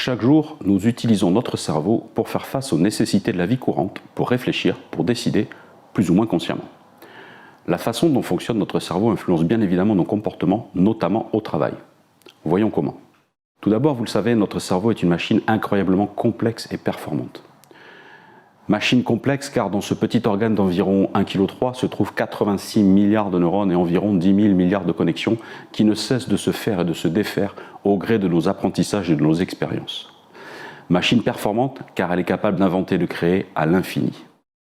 Chaque jour, nous utilisons notre cerveau pour faire face aux nécessités de la vie courante, pour réfléchir, pour décider, plus ou moins consciemment. La façon dont fonctionne notre cerveau influence bien évidemment nos comportements, notamment au travail. Voyons comment. Tout d'abord, vous le savez, notre cerveau est une machine incroyablement complexe et performante. Machine complexe car dans ce petit organe d'environ 1,3 kg se trouvent 86 milliards de neurones et environ 10 000 milliards de connexions qui ne cessent de se faire et de se défaire au gré de nos apprentissages et de nos expériences. Machine performante car elle est capable d'inventer et de créer à l'infini.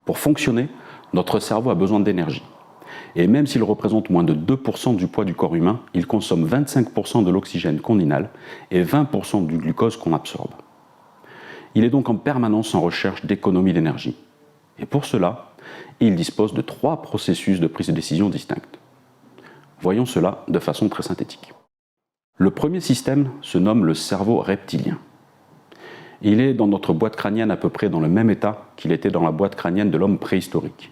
Pour fonctionner, notre cerveau a besoin d'énergie. Et même s'il représente moins de 2% du poids du corps humain, il consomme 25% de l'oxygène qu'on inhale et 20% du glucose qu'on absorbe. Il est donc en permanence en recherche d'économie d'énergie. Et pour cela, il dispose de 3 processus de prise de décision distincts. Voyons cela de façon très synthétique. Le premier système se nomme le cerveau reptilien. Il est dans notre boîte crânienne à peu près dans le même état qu'il était dans la boîte crânienne de l'homme préhistorique.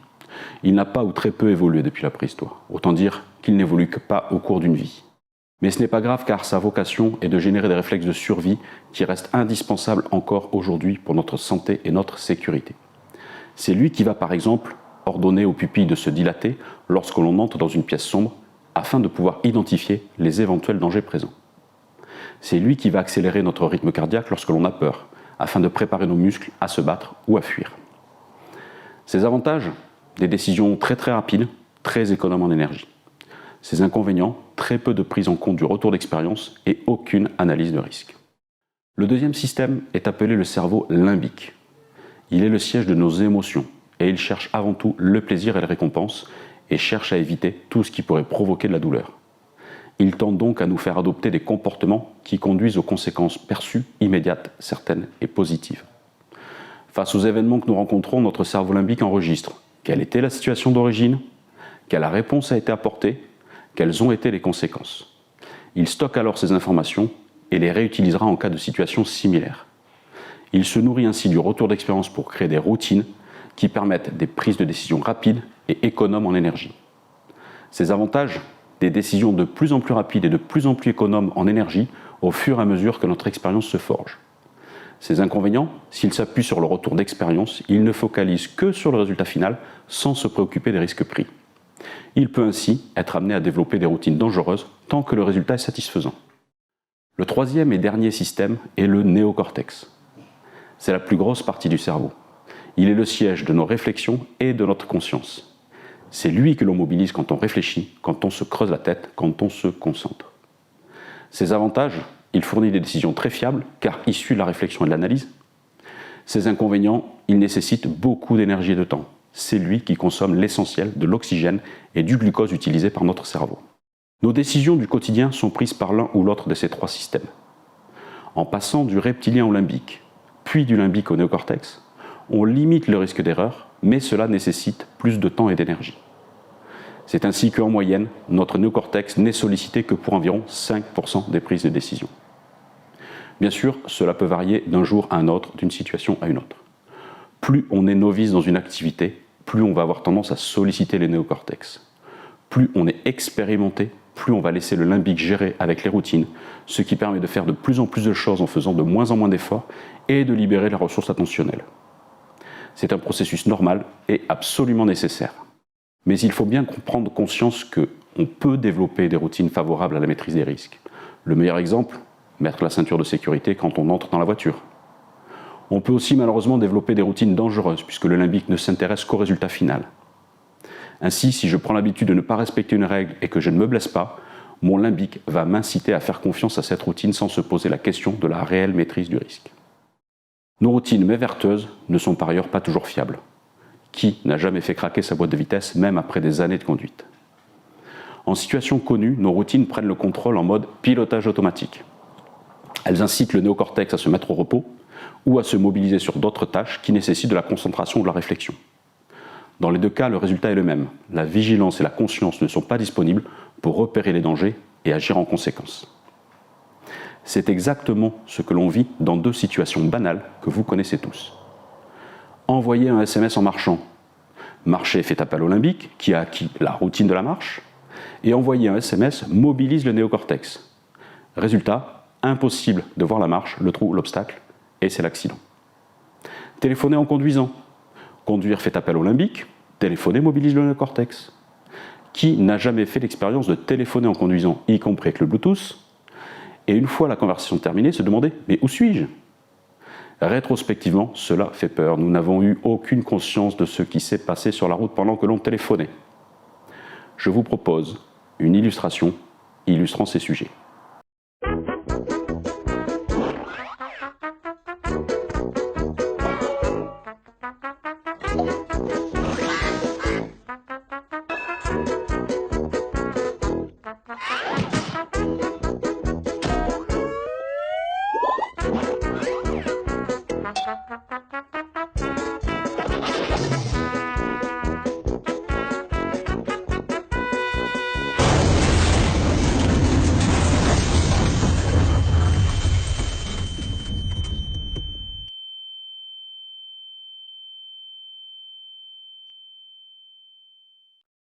Il n'a pas ou très peu évolué depuis la préhistoire, autant dire qu'il n'évolue que pas au cours d'une vie. Mais ce n'est pas grave car sa vocation est de générer des réflexes de survie qui restent indispensables encore aujourd'hui pour notre santé et notre sécurité. C'est lui qui va par exemple ordonner aux pupilles de se dilater lorsque l'on entre dans une pièce sombre afin de pouvoir identifier les éventuels dangers présents. C'est lui qui va accélérer notre rythme cardiaque lorsque l'on a peur afin de préparer nos muscles à se battre ou à fuir. Ses avantages, des décisions très rapides, très économes en énergie. Ses inconvénients, très peu de prise en compte du retour d'expérience et aucune analyse de risque. Le deuxième système est appelé le cerveau limbique. Il est le siège de nos émotions et il cherche avant tout le plaisir et la récompense et cherche à éviter tout ce qui pourrait provoquer de la douleur. Il tente donc à nous faire adopter des comportements qui conduisent aux conséquences perçues, immédiates, certaines et positives. Face aux événements que nous rencontrons, notre cerveau limbique enregistre quelle était la situation d'origine, quelle réponse a été apportée, quelles ont été les conséquences. Il stocke alors ces informations et les réutilisera en cas de situation similaire. Il se nourrit ainsi du retour d'expérience pour créer des routines qui permettent des prises de décision rapides et économes en énergie. Ces avantages, des décisions de plus en plus rapides et de plus en plus économes en énergie au fur et à mesure que notre expérience se forge. Ces inconvénients, s'il s'appuie sur le retour d'expérience, il ne focalise que sur le résultat final sans se préoccuper des risques pris. Il peut ainsi être amené à développer des routines dangereuses tant que le résultat est satisfaisant. Le troisième et dernier système est le néocortex. C'est la plus grosse partie du cerveau. Il est le siège de nos réflexions et de notre conscience. C'est lui que l'on mobilise quand on réfléchit, quand on se creuse la tête, quand on se concentre. Ses avantages, il fournit des décisions très fiables car issues de la réflexion et de l'analyse. Ses inconvénients, il nécessite beaucoup d'énergie et de temps. C'est lui qui consomme l'essentiel de l'oxygène et du glucose utilisés par notre cerveau. Nos décisions du quotidien sont prises par l'un ou l'autre de ces 3 systèmes. En passant du reptilien au limbique, puis du limbique au néocortex, on limite le risque d'erreur, mais cela nécessite plus de temps et d'énergie. C'est ainsi qu'en moyenne, notre néocortex n'est sollicité que pour environ 5% des prises de décision. Bien sûr, cela peut varier d'un jour à un autre, d'une situation à une autre. Plus on est novice dans une activité, plus on va avoir tendance à solliciter les néocortex. Plus on est expérimenté, plus on va laisser le limbique gérer avec les routines, ce qui permet de faire de plus en plus de choses en faisant de moins en moins d'efforts et de libérer la ressource attentionnelle. C'est un processus normal et absolument nécessaire. Mais il faut bien prendre conscience qu'on peut développer des routines favorables à la maîtrise des risques. Le meilleur exemple, mettre la ceinture de sécurité quand on entre dans la voiture. On peut aussi malheureusement développer des routines dangereuses puisque le limbique ne s'intéresse qu'au résultat final. Ainsi, si je prends l'habitude de ne pas respecter une règle et que je ne me blesse pas, mon limbique va m'inciter à faire confiance à cette routine sans se poser la question de la réelle maîtrise du risque. Nos routines méverteuses ne sont par ailleurs pas toujours fiables. Qui n'a jamais fait craquer sa boîte de vitesse même après des années de conduite? En situation connue, nos routines prennent le contrôle en mode pilotage automatique. Elles incitent le néocortex à se mettre au repos ou à se mobiliser sur d'autres tâches qui nécessitent de la concentration ou de la réflexion. Dans les 2 cas, le résultat est le même. La vigilance et la conscience ne sont pas disponibles pour repérer les dangers et agir en conséquence. C'est exactement ce que l'on vit dans 2 situations banales que vous connaissez tous. Envoyer un SMS en marchant. Marcher fait appel au limbique, qui a acquis la routine de la marche, et envoyer un SMS mobilise le néocortex. Résultat, Impossible de voir la marche, le trou, l'obstacle, et c'est l'accident. Téléphoner en conduisant. Conduire fait appel au limbique, téléphoner mobilise le néocortex. Qui n'a jamais fait l'expérience de téléphoner en conduisant, y compris avec le Bluetooth, et une fois la conversation terminée, se demander « mais où suis-je » Rétrospectivement, cela fait peur. Nous n'avons eu aucune conscience de ce qui s'est passé sur la route pendant que l'on téléphonait. Je vous propose une illustration illustrant ces sujets.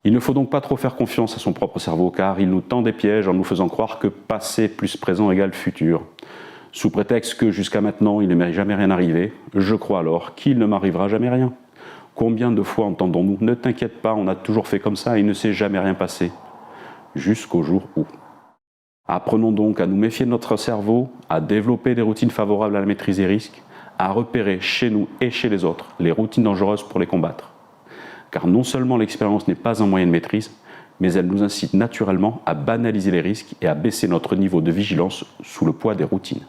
Il ne faut donc pas trop faire confiance à son propre cerveau, car il nous tend des pièges en nous faisant croire que passé plus présent égale futur. Sous prétexte que jusqu'à maintenant il ne m'est jamais rien arrivé, je crois alors qu'il ne m'arrivera jamais rien. Combien de fois entendons-nous « Ne t'inquiète pas, on a toujours fait comme ça et il ne s'est jamais rien passé » jusqu'au jour où. Apprenons donc à nous méfier de notre cerveau, à développer des routines favorables à la maîtrise des risques, à repérer chez nous et chez les autres les routines dangereuses pour les combattre. Car non seulement l'expérience n'est pas un moyen de maîtrise, mais elle nous incite naturellement à banaliser les risques et à baisser notre niveau de vigilance sous le poids des routines.